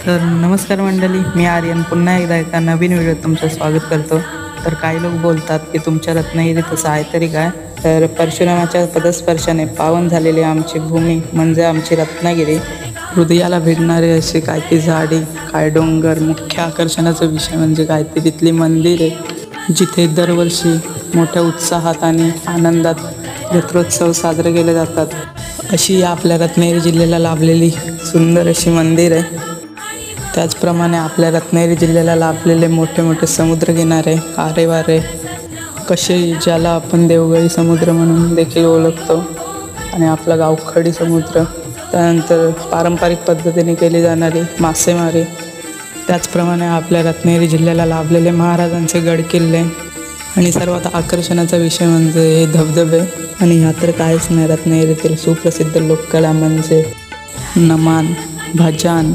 तर नमस्कार मंडळी, मी आर्यन पुन्हा एकदा एका नवीन व्हिडिओत तुमचं स्वागत करतो. तर काही लोक बोलतात की तुमच्या रत्नागिरी तसं आहे तरी काय. तर परशुरामाच्या पदस्पर्शाने पावन झालेली आमची भूमी म्हणजे आमची रत्नागिरी. हृदयाला भिडणारे असे काय ती झाडी, काय डोंगर, मुख्य आकर्षणाचा विषय म्हणजे काय ती तिथली मंदिरे, जिथे दरवर्षी मोठ्या उत्साहात आणि आनंदात जत्रोत्सव साजरे केले जातात. अशी आपल्या रत्नागिरी जिल्ह्याला लाभलेली सुंदर अशी मंदिर आहे. त्याचप्रमाणे आपल्या रत्नागिरी जिल्ह्याला लाभलेले मोठे मोठे समुद्रकिनारे, आरेवारे, कसे ज्याला आपण देवगडी समुद्र म्हणून देखील ओळखतो, आणि आपला गावखडी समुद्र. त्यानंतर पारंपरिक पद्धतीने केली जाणारी मासेमारी. त्याचप्रमाणे आपल्या रत्नागिरी जिल्ह्याला लाभलेले महाराजांचे गडकिल्ले, आणि सर्वात आकर्षणाचा विषय म्हणजे हे धबधबे. आणि ह्या तर काहीच नाही, रत्नागिरीतील सुप्रसिद्ध लोककला म्हणजे नमान, भजन,